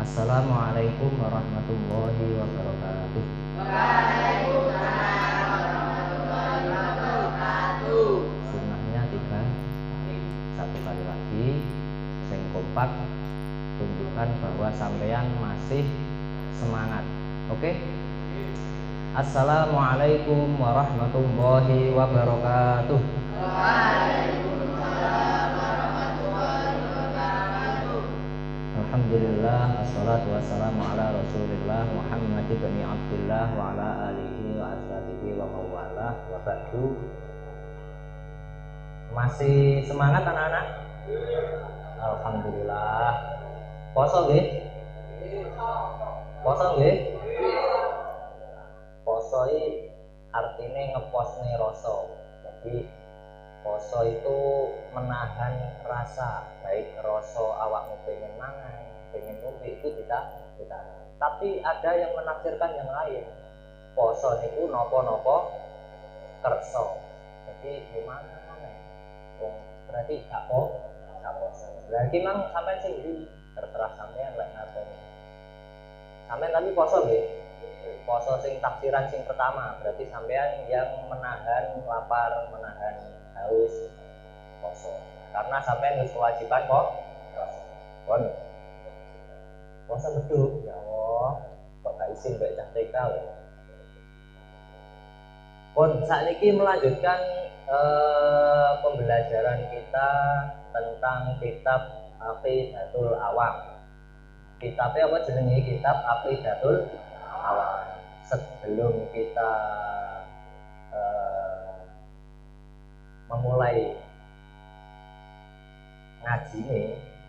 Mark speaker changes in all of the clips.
Speaker 1: Assalamualaikum warahmatullahi wabarakatuh.
Speaker 2: Waalaikumsalam warahmatullahi wabarakatuh.
Speaker 1: Sunnahnya 3. Satu kali lagi, sing kompak, tunjukkan bahwa sampean masih semangat. Oke? Assalamualaikum warahmatullahi wabarakatuh.
Speaker 2: Waalaikumsalam warahmatullahi wabarakatuh.
Speaker 1: Alhamdulillah, wassalatu wassalamu ala Rasulillah Muhammad ibn Abdullah wa ala alihi wa ashabihi wa mawalah wa ba'du. Masih semangat anak-anak? Alhamdulillah. Poso nggih? Poso nggih? Poso iki artine ngeposne rasa. Jadi poso itu menahan rasa, baik rasa awakmu pengen mangan, pengen ngombe itu tidak. Tapi ada yang menafsirkan yang lain. Poso niku napa-napa kersa. Jadi gimana? Berarti gak poso. Berarti mang sampean sing ndi? Terserah sampean lek ngarepne. Sampean tapi poso nggih? Poso sing tafsiran sing pertama, berarti sampean yang menahan lapar, menahan haus, poso. Karena sampean wis kewajiban kok. Pon. Poso beduk, ya Allah. Kok gak izin mbek cah TK lho. Pon, sakniki melanjutkan pembelajaran kita tentang kitab Aqidatul Awam. Kitabnya apa jenenge? Kitab Aqidatul Awam. Sebelum kita memulai ngaji ini,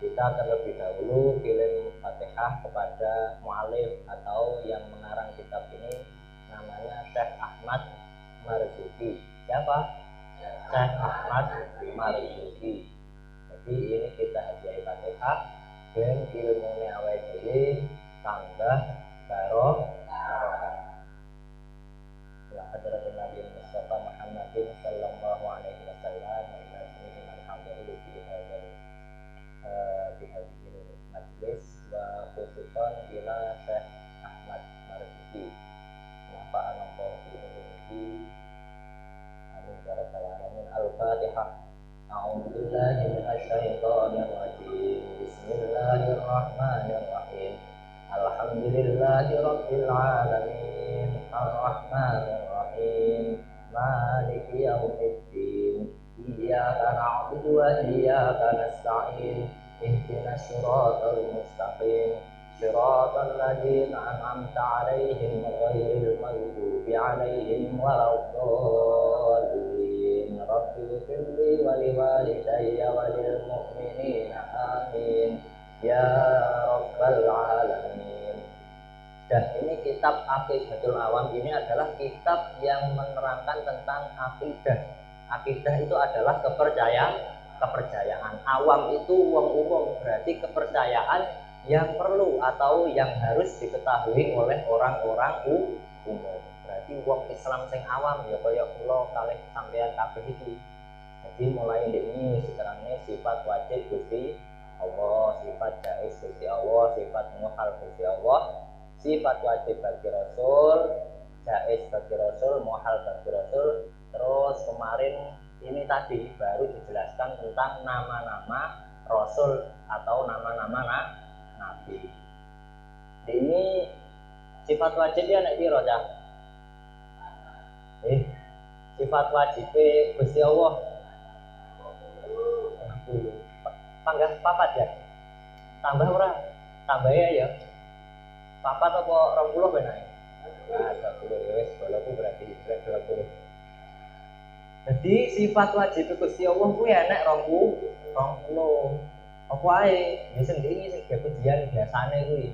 Speaker 1: kita terlebih dahulu kirim Fatihah kepada mu'alif atau yang mengarang kitab ini, namanya Syekh Ahmad Marzuki. Siapa? Syekh Ahmad Marzuki. Jadi ini kita hadiahi Fatihah dan ilmune awake dhewe tambah barokah. Ya hadratin Nabi Mustafa Muhammadin sallallahu alaihi wasallam wa ila jami'i man hadara fi hadhihi majlis wa khususan ila Syekh Ahmad Marzuki. Nafa'ana Allah bi ilmihi. Amin ya rabbal alamin. Al-Fatihah. A'udzu billahi minasy syaithanir rajim. Bismillahirrahmanirrahim. Alhamdulillahi rabbil alamin. Ar-Rahmanir Rahim. Maliki yaumiddin. Iyyaka na'budu wa iyyaka nasta'in. Ihdinas siratal mustaqim. Siratal ladzina an'amta 'alaihim ghairil maghdubi 'alaihim waladdallin. Rabbi ighfirli wa liwalidayya wa lil mu'minina amin ya rabbal alamin. Dan ini kitab Aqidatul Awam ini adalah kitab yang menerangkan tentang akidah. Akidah itu adalah kepercayaan. Awam itu wong umum, berarti kepercayaan yang perlu atau yang harus diketahui oleh orang-orang umum. Berarti wong Islam sing awam ya kaya kula kalih sampeyan kabeh iki. Jadi mulai ini diterangnya sifat wajib Gusti Allah, sifat jaiz Gusti Allah, sifat muhal Gusti Allah, sifat wajib bagi Rasul, jaiz bagi Rasul, muhal bagi Rasul. Terus kemarin ini tadi baru dijelaskan tentang nama-nama Rasul atau nama-nama Nabi. Ini sifat wajibnya nek piro cah? Sifat wajibnya Gusti Allah. Panggah papat ya? Tambah ora? Tambah ya. Papat apa 20 benar? Nah, 20 wis balaku berarti 20. Jadi sifat wajib Gusti Allah kuwi enek 20. Apa ae? Ya sendiri sing pujian biasane kuwi.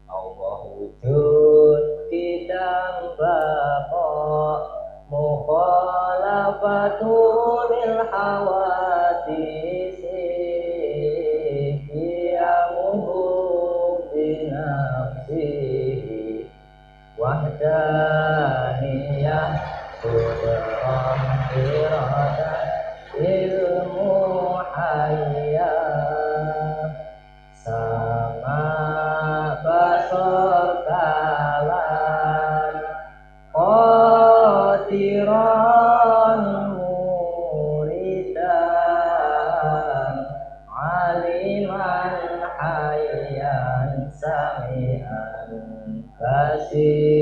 Speaker 1: Allah wujud tidak baqa mukhalafatul hawadisi qiyamuhu binafsihi wahdaniyah qudrah iradah ilmu hayah sama sami'an basiron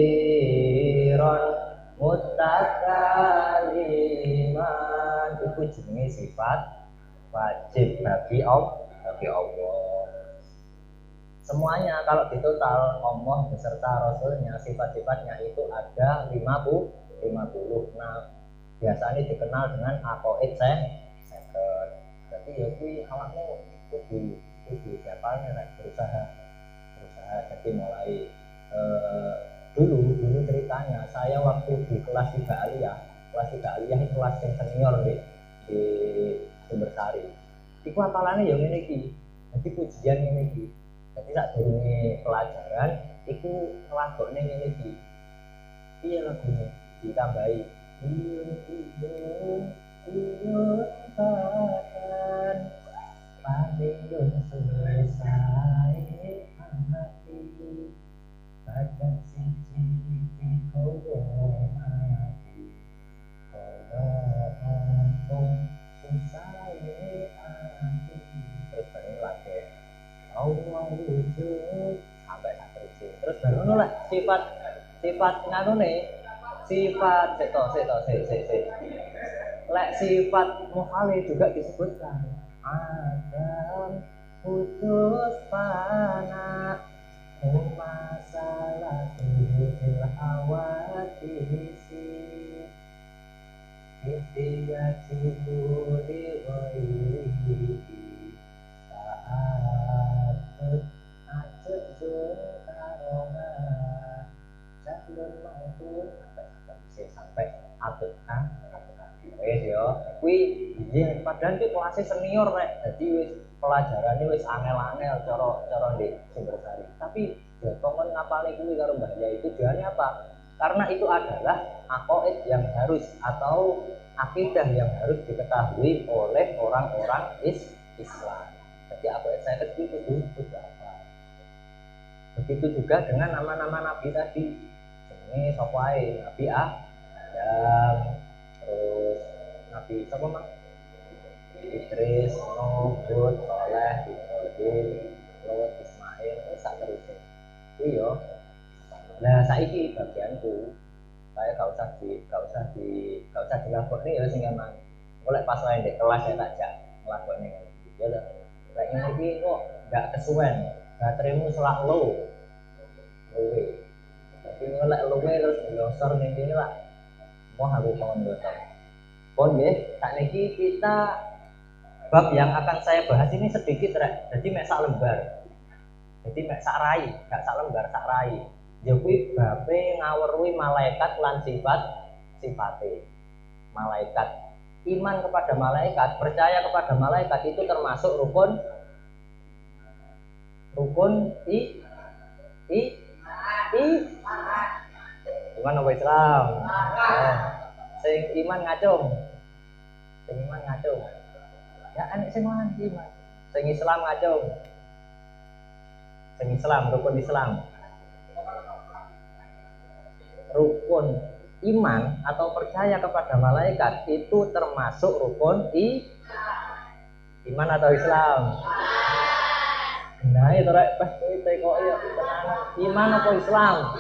Speaker 1: mutakaliman. Itu jenenge sifat wajib bagi Allah. Semuanya kalau ditotal Allah beserta Rasulnya sifat-sifatnya itu ada 50. Nah, biasanya dikenal dengan aqaid seket. Jadi ya kuwi awakmu kudu siapane nek berusaha jadi mulai dulu ceritanya saya waktu di kelas 3 aliyah itu kelas yang senior di Sumbersari. Iku apalane ya ngene iki. Jadi pujian ngene iki. Jadi sak durunge pelajaran iku nglakokne ngene iki. Piye lagune ditambahi bahkan paling selesai hati bahkan siji dikowe hati kalau susah hati terus baru lagi Allah wujud sampai tak terus baru lah sifat nganu nih sifat lek sifat mukhali juga disebutkan Adam putus fana masalah fil hawadisi dia curi wiri saat ajun karoma jalur maupun sampai atut wis yo kuwi iya padahal iki kelas senior rek dadi wis pelajarane wis angel-angel cara ndek Sumbersari tapi ya kon ngapalne kuwi karo Mbah Yai itu tujuannya apa karena itu adalah aqaid yang harus atau akidah yang harus diketahui oleh orang-orang Islam jadi aqaid saya itu apa begitu juga dengan nama-nama nabi tadi ini sapa ae Nabi Adam terus Nabi siapa mah? Idris, Nuh, Hud, Saleh, Ibrahim, Lot, Ismail, sak terusé. Kuwi yo. Nah, saiki bagianku saya gak usah dilakoni ya sing emang. Mulai pas wae ndek kelas saya tak jak nglakoni ngene iki. Ya lho. Lek ngene iki kok gak kesuwen, bateraimu selak low. Luwe. Tapi lek luwe terus nyosor ning kene lah. Mau aku kon nyosor. Pon nggih, sakniki kita bab yang akan saya bahas ini sedikit rek. Jadi mek sak lembar. Jadi mek sak rai, gak sak lembar, sak rai. Ya kuwi babe ngawruhi malaikat lan sifate. Malaikat. Iman kepada malaikat, percaya kepada malaikat itu termasuk rukun iman apa Islam? Sing iman ngacung. Ya anek sing iman. Sing Islam ngacung. Sing Islam rukun Islam. Rukun iman atau percaya kepada malaikat itu termasuk rukun iman atau Islam. Nah, itu rek pas kok ya iman apa Islam?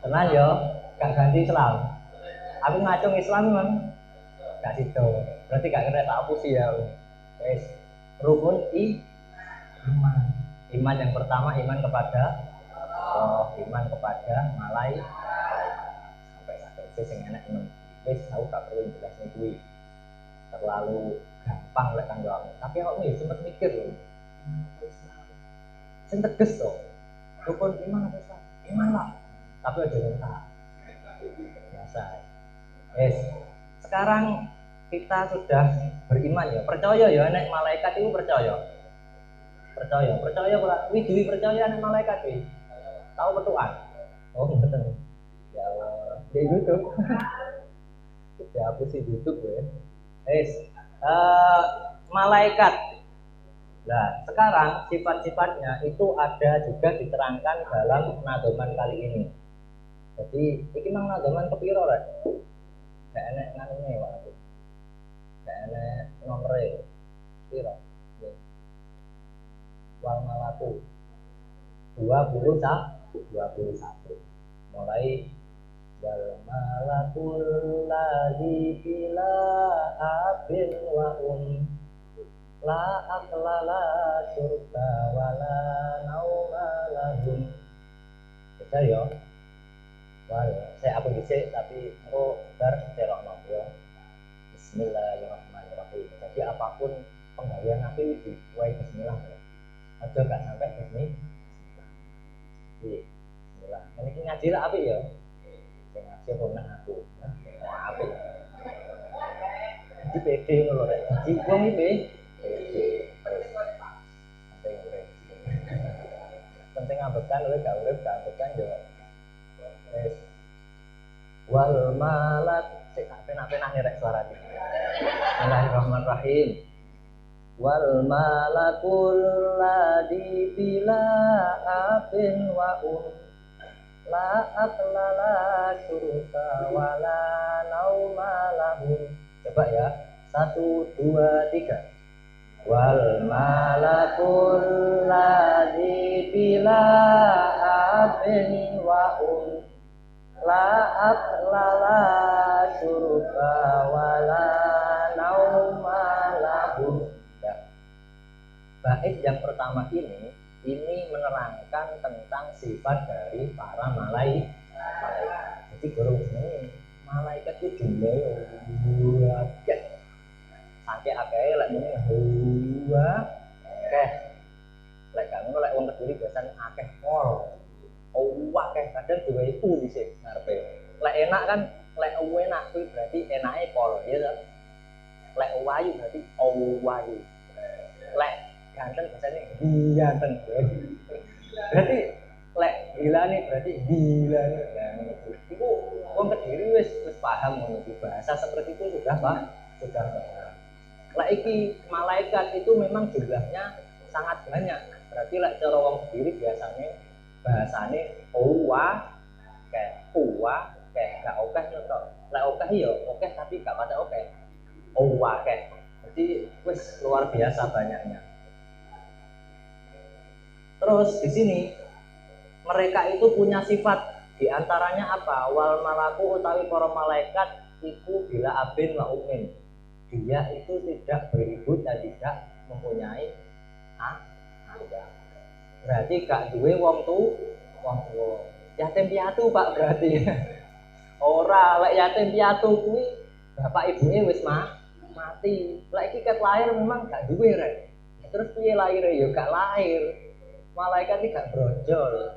Speaker 1: Tenang yo, gak ganti Islam. Aku ngacung Islam memang gak sido. Berarti gak kena tak hapus ya. Guys, rukun iman. Iman yang pertama iman kepada Allah, iman kepada malaikat. Sampai satu sing enak men. Wis tahu gak perlu jelas kuwi. Terlalu gampang lek kanggo aku. Tapi awakmu ya sempat mikir lho. Sing tegas to. Rukun iman apa Islam? Iman lah. Tapi aja mentah. Biasa. Yes. Sekarang kita sudah beriman ya. Percaya ya nek malaikat itu percaya. Percaya ora? Widhi percaya nek malaikat iki. Tahu betulan? Oh, betul. Ya Allah. Di YouTube. Ya aku sih YouTube ya. Yes. Malaikat. Nah, sekarang sifat-sifatnya itu ada juga diterangkan dalam nadoman kali ini. Jadi, iki mang nadoman kepiro rek? Gak enek nganune wae. Gak enek nomere. Piro? wal malaku 21 mulai wal malakul ladzi bila abin wa la aklala surga wala nauma lahum. Betul ya. Wal saya aku dhisik tapi engko bar delokno ya. Bismillahirrahmanirrahim. Jadi apapun penggawean aku diwai bismillah ya. Aja gak sampai bismillah. Bismillah. Ini ngaji lah apik ya. Sing ngaji kok aku. Apik. Jadi pede ngono rek. Jadi wong iki penting ambekan oleh gak urip gak ambekan yo. Wal malak sik penak-penak nih rek suara iki. Bismillahirrahmanirrahim. Wal malakul ladzi bila abin wa la aklala surga wala nauma lahum. Coba ya. 1 2 3. Wal malakul ladzi bila abin wa la aklala surga wala nauma lahum. Bait yang pertama ini menerangkan tentang sifat dari para malaikat. Jadi guru ini malaikat itu jumlahnya akeh. Sampai akeh lek muni akeh. Lek gak ngono lek wong Kediri biasane akeh pol. Akeh kadang dua itu dhisik ngarepe. Lek enak kan lek enak kuwi berarti enake pol, ya to. Lek wayu berarti wayu. Lek ganteng biasanya ganteng. Berarti lek gila nih berarti gila nih. Iku wong Kediri wis paham ngono iki bahasa seperti itu sudah paham. Lek iki malaikat itu memang jumlahnya sangat banyak. Berarti lek cara wong Kediri biasanya bahasane kayak gak oke to. Lek oke ya oke tapi gak pada oke. Akeh. Jadi wis luar biasa banyaknya. Terus di sini mereka itu punya sifat, di antaranya apa? Wal malaku utawi para malaikat iku bila abin wa umin. Dia itu tidak beribut dan tidak mempunyai anak. Berarti gak duwe wong tuwa. Yatim piatu Pak berarti. Ora lek yatim piatu kuwi bapak ibunya wis mati. Lek iki ket lahir memang gak duwe rek. Terus piye lahire ya gak lahir. Malaikat iki gak brojol.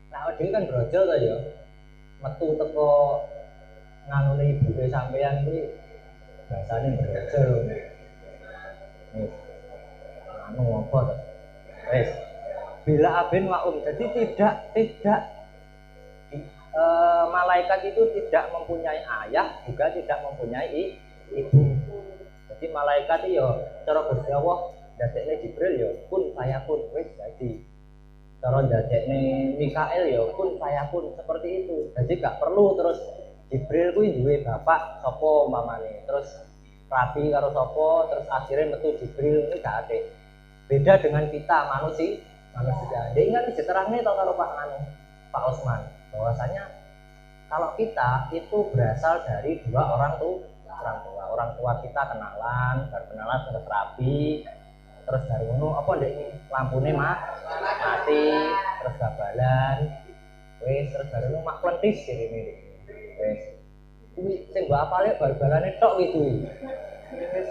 Speaker 1: Nah, dhewe kan brojol ta ya. Metu teko nganune ibune sampean kuwi bahasane brojol. Wis. Anu apa to? Wis. Bila abin wa jadi tidak malaikat itu tidak mempunyai ayah juga tidak mempunyai ibu. Jadi malaikat itu ya cara Gusti Allah dadekne Jibril ya kun fayakun wis jadi. Cara dadekne Mikael ya kun fayakun seperti itu. Jadi gak perlu terus Jibril kuwi duwe bapak sapa mamane. Terus rabi karo sapa terus akhirnya metu Jibril ini gak ate. Beda dengan kita manusia. Dia ingat diterangnya tau karo Pak Osman bahwasanya kalau kita itu berasal dari dua orang tua kita kenalan terus rabi terus dari ngono apa ndek lampune mati terus babalan wis terus dari ngono mak plentis direne wis kuwi sing mbok apale bal-balane tok kuwi wis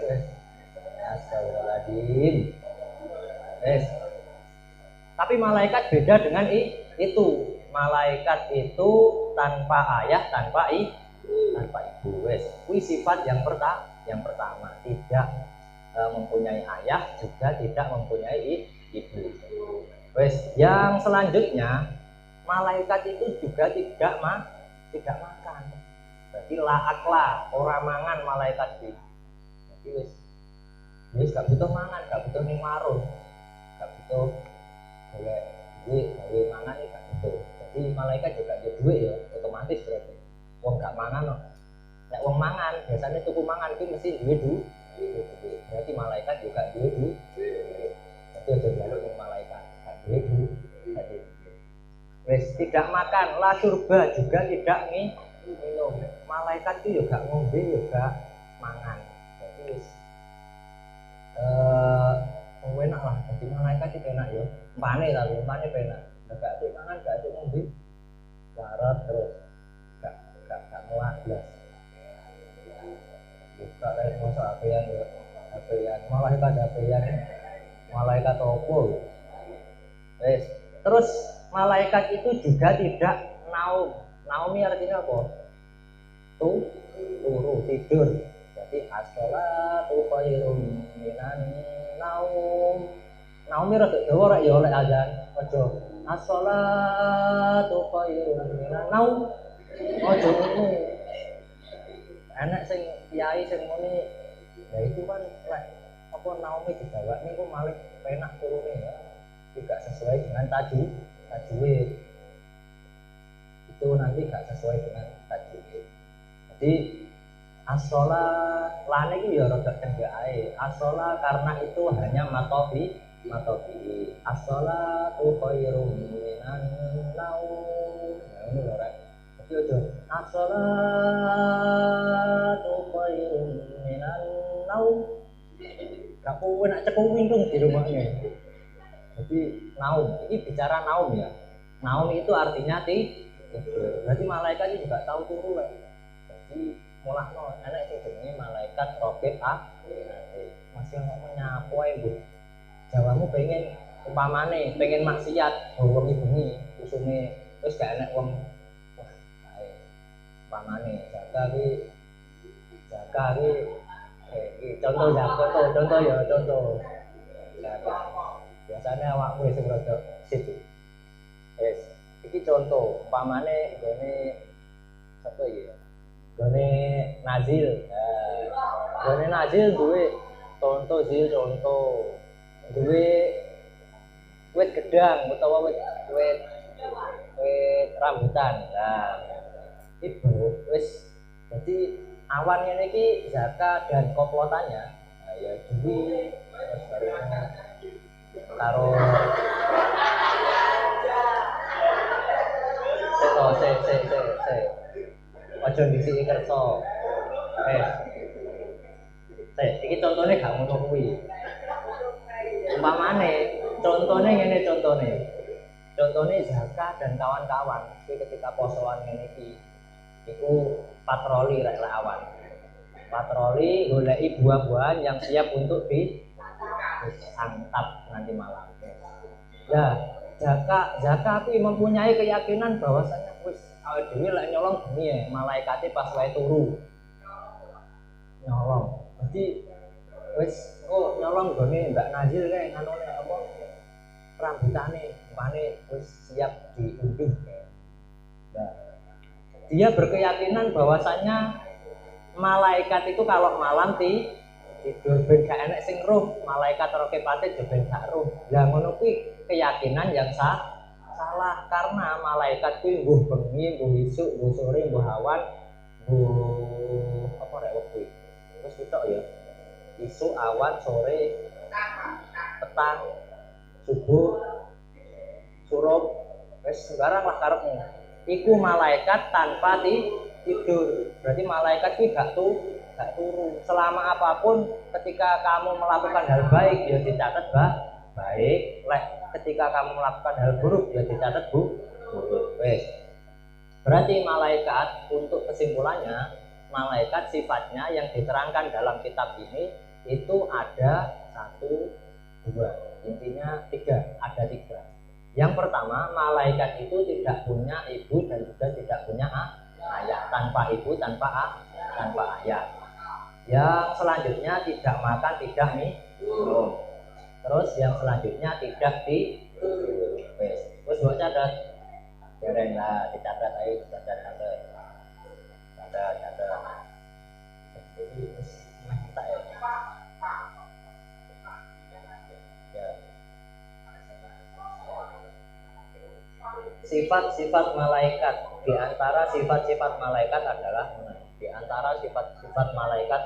Speaker 1: astagfirullahaladzim wis. Tapi malaikat beda dengan itu. Malaikat itu tanpa ayah, tanpa ibu. Wes, kuwi sifat yang pertama, tidak mempunyai ayah, juga tidak mempunyai ibu. Wes, yang selanjutnya malaikat itu juga tidak makan. Berarti laaklah orang mangan malaikat iki. Jadi wes gak butuh mangan, gak butuh ning warung. Gak butuh boleh duit, gawe mangan iki gak butuh. Jadi malaikat juga ada duit ya, otomatis berarti. Wong gak mangan no. Nek wong mangan, biasanya tuku mangan itu mesti duwe duit. Berarti malaikat juga duwe duit. wala syurba juga tidak minum. Malaikat itu juga ngombe juga mangan. Jadi enak lah. Jadi malaikat itu enak ya. Umpane enak. Gak asik mangan, gak asik ngombe. Garap terus. Gak muat blas. Buka lain masa apean ya. Apean malaikat apean. Malaikat opo. Wes. Terus malaikat itu juga tidak naum. Naum ini artinya apa? Turu, tidur. Jadi as-shalatu khairum minan naum. Naum ini rada dawa rek ya oleh azan. Aja as-shalatu khairum minan naum. Aja ngono. Anak sing kiai sing muni ya itu kan lek apa naumi dibawa niku malah penak turune ya. Tidak sesuai dengan tajwid. Itu nanti gak sesuai dengan tajwid. Jadi as-shalah lane iki ya rada cenggake. As-shalah karena itu hanya matobi. As-shalatu khairum minan naum. Nah, ini lho rek. Jadi aja as-shalatu khairum minan naum. Gak kowe nak cekung windung di rumahnya. Jadi naum, ini bicara naum ya. Naum itu artinya tidur. Berarti malaikat ini juga tahu turu lah. Jadi mulahno enak itu jenenge malaikat raqib masih menyapu ibu. Jawamu pengen umpamane pengen maksiat wong bengi usune wis gak enak wong wah ae umpamane jaga iki contoh ya contoh biasanya awakmu sing rada situ wis iki contoh umpamane gone apa ya gone Nazil gone Nazil duwe contoh duwe wit gedang utawa wit rambutan. Nah, itu wis jadi awan ini ki zakat dan komplotannya. Nah, ya duwe terus baru karo se aja disiki kersa. Iki contohnya gak ngono kuwi. Umpamane contohnya ngene contohnya zakat dan kawan-kawan iki ketika posoan ngene iki iku patroli rek awan patroli goleki buah-buahan yang siap untuk disantap nanti malam. Nah zakat itu mempunyai keyakinan bahwasanya wis awake dhewe lek nyolong bengi ya malaikate pas wae turu nyolong. Jadi wis nyolong gone Mbak Nazil kae nganone apa rambutane upane wis siap diunduh kae. Nah, dia berkeyakinan bahwasanya malaikat itu kalau malam tidur ben gak enek sing roh, malaikat raqibate ben gak roh. Lah ngono kuwi keyakinan yang salah karena malaikat kuwi mbuh bengi, mbuh isuk, mbuh sore, mbuh awan, mbuh apa rek wektu. Wis ketok ya. Isu awan sore petang subuh surup wis sembarang lah karepmu iku malaikat tanpa tidur. Berarti malaikat itu gak turu selama apapun. Ketika kamu melakukan hal baik ya dicatat baik, ketika kamu melakukan hal buruk ya dicatat buruk. Wes berarti malaikat untuk kesimpulannya malaikat sifatnya yang diterangkan dalam kitab ini itu ada 1, 2, intinya 3, ada 3. Yang pertama, malaikat itu tidak punya ibu dan juga tidak punya ayah, tanpa ibu, tanpa ayah. Yang selanjutnya tidak makan, tidak minum. Terus yang selanjutnya tidak tidur. Wes buat catat. Dereng lah, dicatat ayo, catat. Jadi tak ya. Sifat-sifat malaikat, di antara sifat-sifat malaikat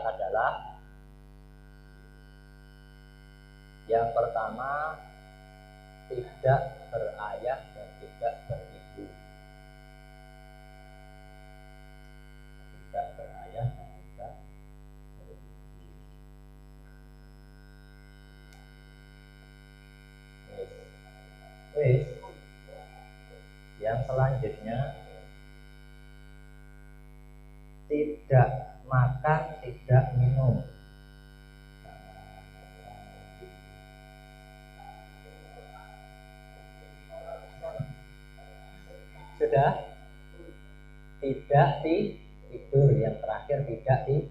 Speaker 1: adalah yang pertama tidak berayah dan tidak beribu. Wis. Yang selanjutnya tidak makan, tidak minum. Sudah? Tidak tidur. Yang terakhir tidak tidur.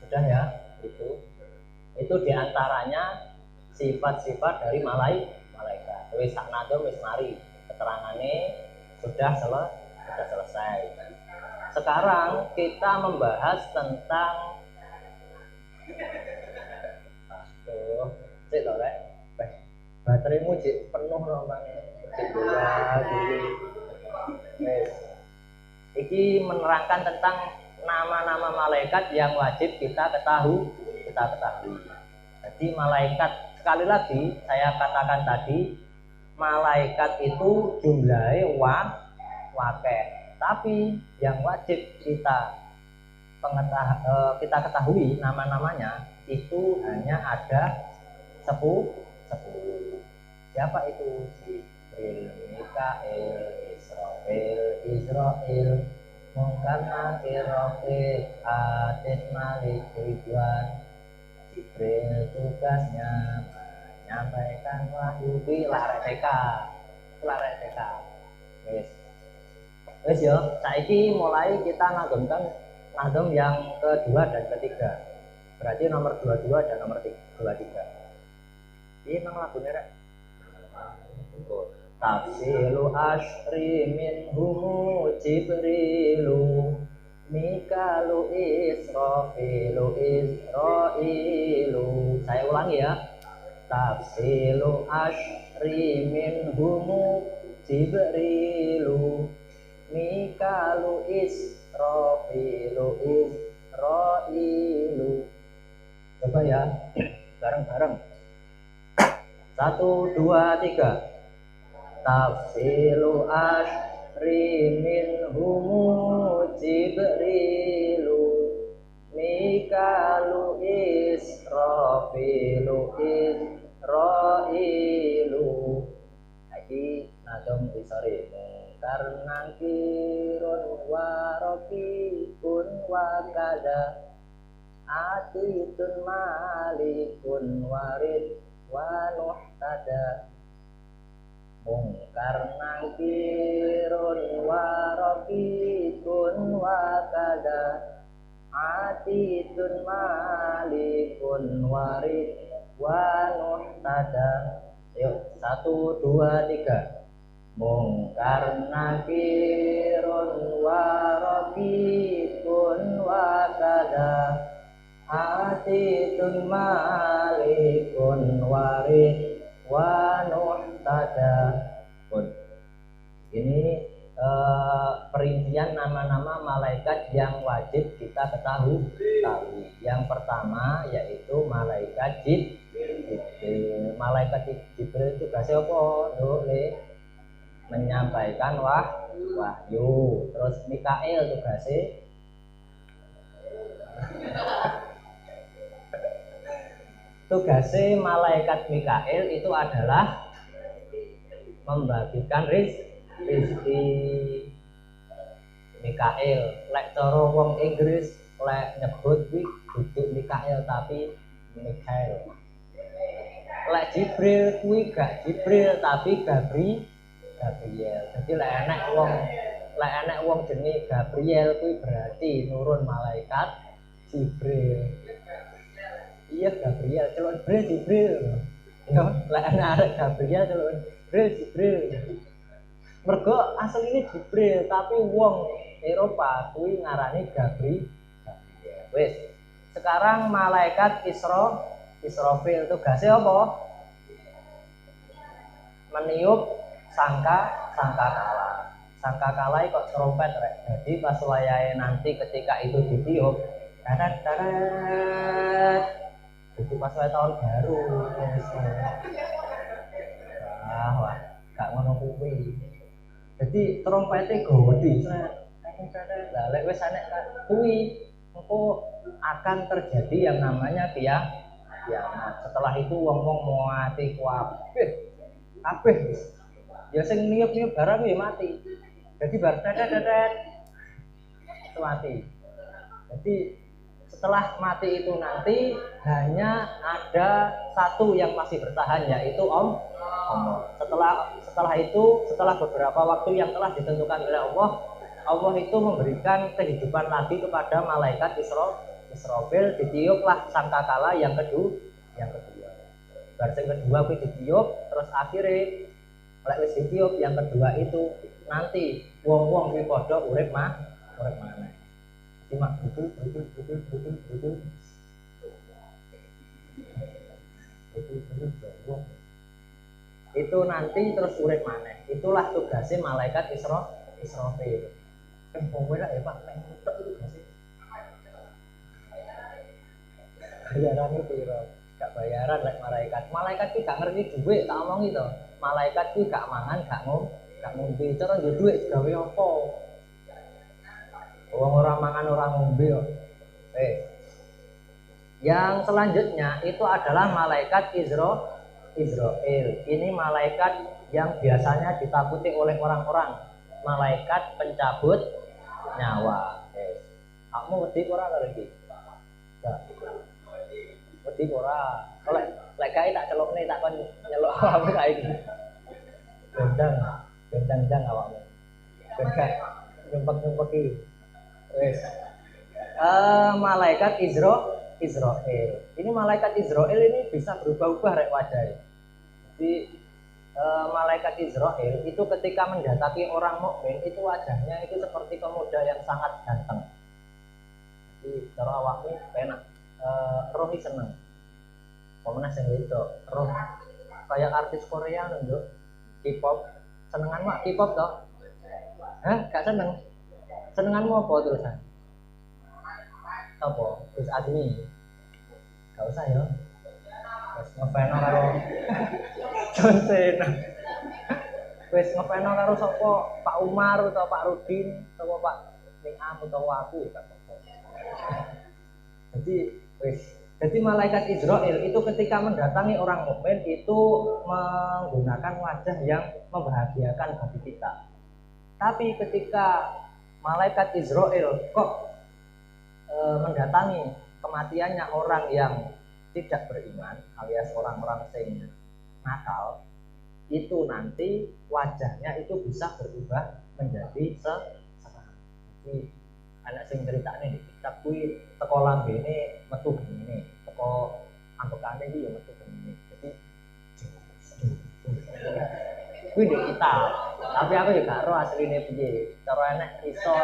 Speaker 1: Sudah ya? Itu diantaranya sifat-sifat dari malaikat. Wis saknado wis mari keterangannya sudah selesai. Sekarang kita membahas tentang cek lho rek. Bateraimu cek penuh rombane. Cek dulu. Wis. Iki menerangkan tentang nama-nama malaikat yang wajib kita ketahui. Jadi malaikat, sekali lagi saya katakan tadi, malaikat itu jumlahnya wakeh. Tapi yang wajib kita ketahui nama-namanya itu hanya ada 10. Siapa itu? Jibril, Mikail, Israfil, Munkar, Nakir, Raqib, Atid, Malik, Ridwan. Jibril tugasnya menyampaikan wahyu larek TK. Wis yo, saiki mulai kita ngademkan nadem yang kedua dan ketiga. Berarti nomor 22 dan nomor 23. Ini nang lagune rek. Tafsilu asyri minhumu Jibrilu Mikalu Israfilu Israilu. Saya ulangi ya. Tafsilu asyri minhumu Jibrilu Mikalu Israfilu Israilu. Coba ya, bareng-bareng. 1, 2, 3. Tafsilu asyri minhumu Jibrilu Mikalu Israfilu Israilu. Lagi nadom isori karena kirun warokikun wakada atitun malikun warid wanuhtada. Mungkar nangkirun warokikun wakada atitun malikun warid wanuhtada. Yuk 1, 2, 3. Mungkar nakirun warokikun wakada atitun malikun warid wanuhtada. Ini perincian nama-nama malaikat yang wajib kita ketahui. Yang pertama yaitu malaikat Jibril. Malaikat Jibril itu tugasnya apa? Menyampaikan wahyu. Terus Mikail tugasnya malaikat Mikail itu adalah membagikan rezeki. Mikail lek cara wong Inggris lek nyebut kuwi duduk Mikail tapi Mikail. Lek Jibril kuwi gak Jibril tapi Gabriel. Jadi lek enek wong jenenge Gabriel kuwi berarti nurun malaikat Jibril. Iya Gabriel, celuk Jibril. Ya, lek enek Gabriel celuk Jibril. Mergo asline Jibril tapi wong Eropa kuwi ngarani Gabriel. Wis. Sekarang malaikat Israfil tugasnya apa? Meniup sangkakala. Sangkakala kok trompet rek. Jadi pas wayahe nanti ketika itu ditiup, tarat. Itu pas wayahe tahun baru. Wah, gak ngono kuwi. Jadi trompetnya gede. Lah lek wis enek kuwi engko akan terjadi yang namanya kiamat. Setelah itu wong-wong mati kabeh ya sing niup-niup barang ya mati. Jadi bar tetet mati. Jadi setelah mati itu nanti hanya ada satu yang masih bertahan, yaitu Allah. Setelah beberapa waktu yang telah ditentukan oleh Allah, Allah itu memberikan kehidupan lagi kepada malaikat Israfil. Ditiuplah sangkakala yang kedua. Yang kedua kuwi ditiup, terus akhirnya lek wis ditiup yang kedua itu nanti wong-wong kuwi padha urip maneh. Cuma betul. Itu nanti terus urip maneh. Itulah tugasnya malaikat Israfil. Wong ya Pak, nek entuk itu tugasnya. Bayaran itu gak bayaran lek malaikat. Malaikat ki gak ngerti duit, tak omongi to. Malaikat ki gak mangan, gak ngombe. Cara yo duit gawe apa? Wong ora mangan ora ngombe kok. Yang selanjutnya itu adalah malaikat Israel. Ini malaikat yang biasanya ditakuti oleh orang-orang. Malaikat pencabut nyawa. Kamu wedi ora karo iki? Enggak. Wedi ora. Lek gawe tak celukne tak kon nyeluk awakmu saiki. Gendang awakmu. Gendang nyumpek-nyumpeki. Wes. Malaikat Israel. Ini malaikat Israel ini bisa berubah-ubah rek wajahnya. Jadi malaikat Israel itu ketika mendatangi orang mukmin itu wajahnya itu seperti pemuda yang sangat ganteng. Jadi cara awakmu penak rohi seneng. Pemenang sing wedok, roh kayak artis Korea nunduk K-pop. Senenganmu K-pop toh? Hah? Gak seneng? Senenganmu apa terusan? Apa? Terus Admi. Gak usah ya. Wes ngefano karo John Cena. Wes ngefano karo sapa? Pak Umar atau Pak Rudin atau Pak Niam atau aku ya Pak. Jadi malaikat Israel itu ketika mendatangi orang mukmin itu menggunakan wajah yang membahagiakan bagi kita. Tapi ketika malaikat Israel kok mendatangi kematiannya orang yang tidak beriman alias orang-orang sing nakal, itu nanti wajahnya itu bisa berubah menjadi sekarang. Jadi anak sing ceritane di kitab kuwi teko lambene metu gene, teko antukane iki ya metu gene. Jadi kuwi di kitab. Tapi aku juga gak roh asline piye. Cara enek iso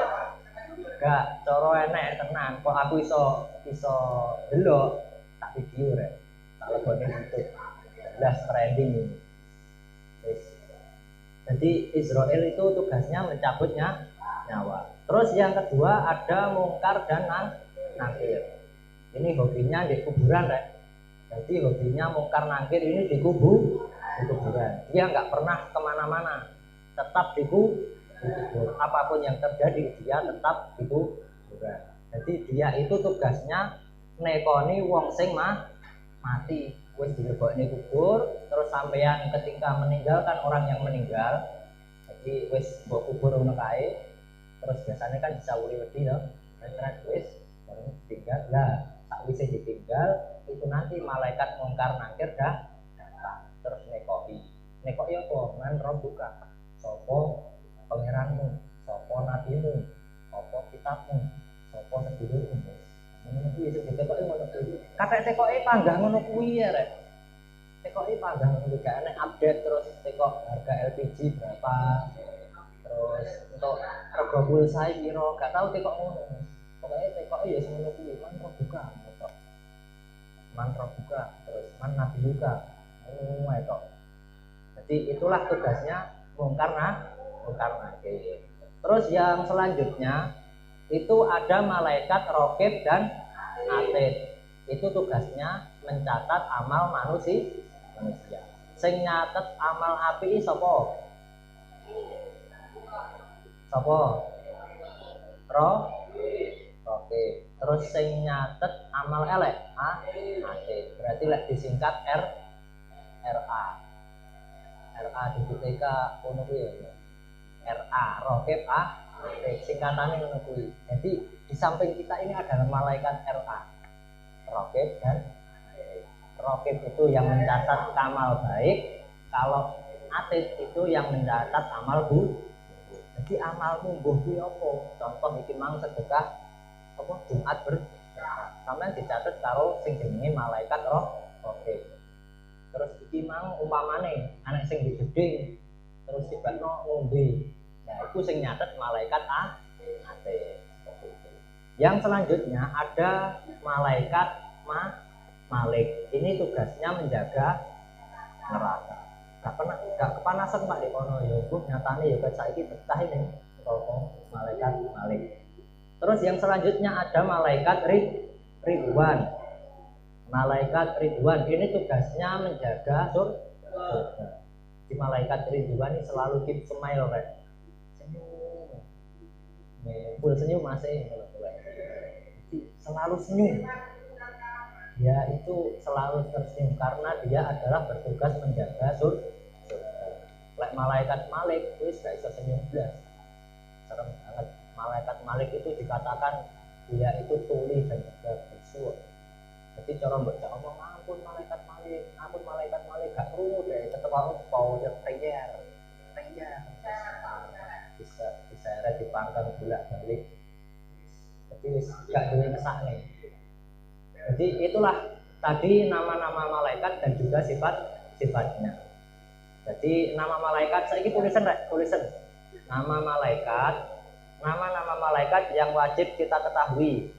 Speaker 1: gak cara enek tenan kok aku iso delok tak video rek. Tak lebone YouTube. Jelas trending ini. Jadi Israel itu tugasnya mencabutnya nyawa. Terus yang kedua ada mungkar dan nakir. Ini hobinya di kuburan rek. Jadi hobinya mungkar nakir ini di kuburan. Dia nggak pernah kemana-mana, tetap di kubur. Apapun yang terjadi dia tetap di kuburan. Jadi dia itu tugasnya nekoni wong sing mati. Wis dilebokne kubur, terus sampeyan ketika meninggalkan orang yang meninggal, jadi wis mbok kubur ngono kae. Terus biasanya kan disawuri wedi to. Terus wis baru ditinggal. Lah, sakwise ditinggal itu nanti malaikat mungkar nakir datang terus nekoki. Nekoki apa? Man rabbuka. Sapa pangeranmu? Sapa nabimu? Apa kitabmu? Sapa sedulurmu? Ngono kuwi iso ditekoki ngono kuwi. Katek tekoki panggah ngono kuwi ya, Rek. Tekoki panggah ngono kuwi gak enek update terus tekok harga LPG berapa. Terus untuk rego pulsa piro, gak tau tekok ngono. Pokoke tekok ya semono kuwi, mantra buka, tok. Mantra buka, terus man nabi buka. Ngono ae tok. Jadi itulah tugasnya mungkar nakir. Terus yang selanjutnya itu ada malaikat raqib dan atid. Itu tugasnya mencatat amal manusia. Sing nyatet amal apik sapa? Sapa? raqib. Terus sing nyatet amal elek atid. Berarti lek disingkat RA. RA di BTK ngono kuwi ya. RA raqib atid singkatane ngono kuwi. Jadi di samping kita ini ada malaikat RA. Raqib dan atid. Raqib itu yang mencatat amal baik, kalau atid itu yang mencatat amal buruk. Jadi amalmu mbuh kuwi apa? Contoh iki mang sedekah apa Jumat berkah. Sampeyan dicatet karo sing jenenge malaikat raqib. Terus iki mang umpamane anak sing digedhing terus tibakno ngombe. Nah, itu sing nyatet malaikat atid. Yang selanjutnya ada malaikat Malik. Ini tugasnya menjaga neraka. Gak kepanasan Pak di kono ya, Bu. Nyatane ya kayak saiki betah ini kalau malaikat Malik. Terus yang selanjutnya ada malaikat Ridwan. Malaikat Ridwan ini tugasnya menjaga surga. Di malaikat Ridwan ini selalu keep smile, right? Senyum. Full senyum masih. Selalu senyum. Dia itu selalu tersenyum karena dia adalah bertugas menjaga surga. Lek malaikat Malik wis gak iso senyum blas. Serem banget. Malaikat Malik itu dikatakan dia itu tuli dan juga bisu. Jadi cara mbok omong ampun malaikat Malik gak krungu deh tetep aku power prayer. Bisa dipanggang bolak-balik. Jadi wis gak duwe ngesakne. Jadi itulah tadi nama-nama malaikat dan juga sifat-sifatnya. Jadi nama malaikat saiki tulisan. Nama malaikat yang wajib kita ketahui.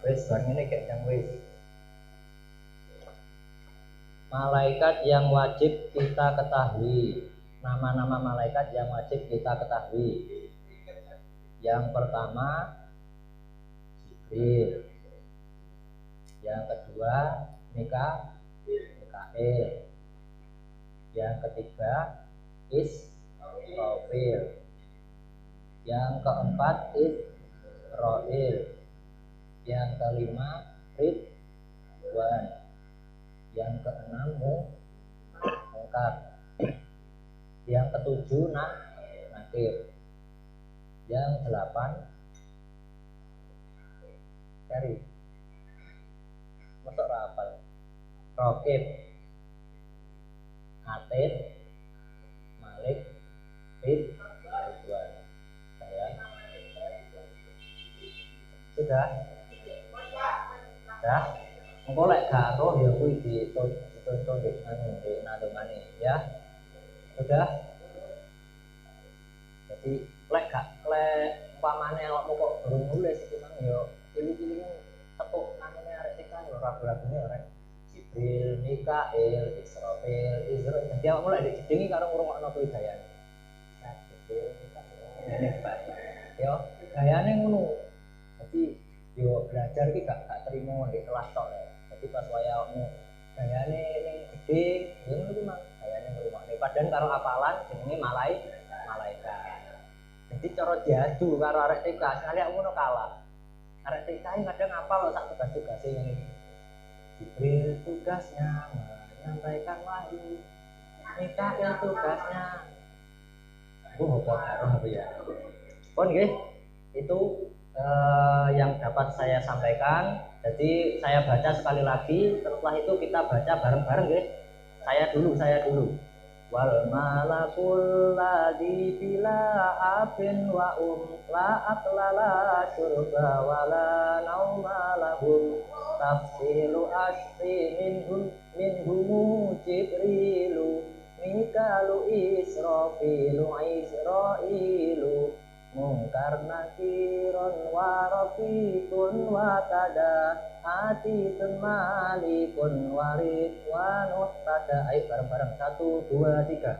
Speaker 1: Wis bar ngene gek jang wis. Malaikat yang wajib kita ketahui. Nama-nama malaikat yang wajib kita ketahui. Yang pertama Jibril. Yang kedua Mikail. Yang ketiga Israfil. Yang keempat Israil. Yang kelima Ridwan. Yang keenam Munkar. Yang ketujuh Nakir. Yang delapan Kari. Masuk rapal. Raqib, atid, Malik, Ridwan. Saya sudah. Engko lek gak roh ya kuwi ditonton di nadungane ya. Sudah. Jadi lek umpamane awakmu kok durung nulis iki mang ya pilih-pilih tepuk nangane arek tekan lho ragu-ragune ora. Jibril, Mikail, Israfil, Israil. Jadi awakmu lek dijedingi karo ngrungokno kuwi gayane. Nah, Jibril, Mikail. Ngene Pak. Yo, gayane ngono. Jadi yo belajar iki gak terima di kelas tok. Jadi pas waya awakmu gayane ning gede, yo ngono kuwi mang gayane ngrungokne. Padahal karo apalan jenenge malaikat. Jadi cara diadu karo arek TK, sekali aku ngono kalah. Arek TK kadang apal sak tugas-tugas ini. Jibril tugasnya menyampaikan wahyu. Mikail tugasnya apa ya. Pun nggih, itu yang dapat saya sampaikan. Jadi saya baca sekali lagi, setelah itu kita baca bareng-bareng nggih. Saya dulu. Wal malakul ladzi bila afin wa la atlala surga wala nauma lahum tafsilu asri minhum jibrilu mikalu israfilu Munkar nakiron wa rafiqun wa tada atitun malikun warid wa nuhtada. Ayo bareng-bareng 1, 2, 3.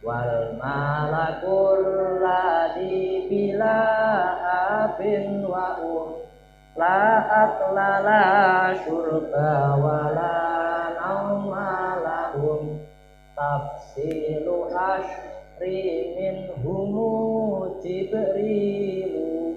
Speaker 1: Wal malakul ladzi bila afin wa la atlala syurba wa la nauma lahum tafsilu asri minhumu jibrilu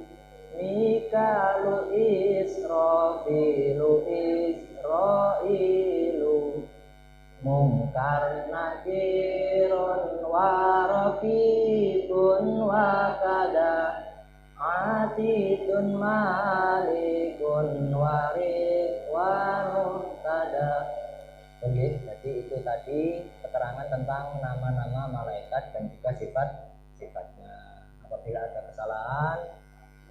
Speaker 1: atitun malikun warid wa muhtada. Oke, jadi itu tadi keterangan tentang nama-nama malaikat dan juga sifat-sifatnya. Apabila ada kesalahan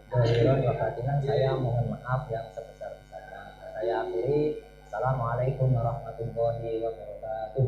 Speaker 1: dohiron wa batinan, saya mohon maaf yang sebesar-besarnya. Saya akhiri. Assalamualaikum warahmatullahi wabarakatuh.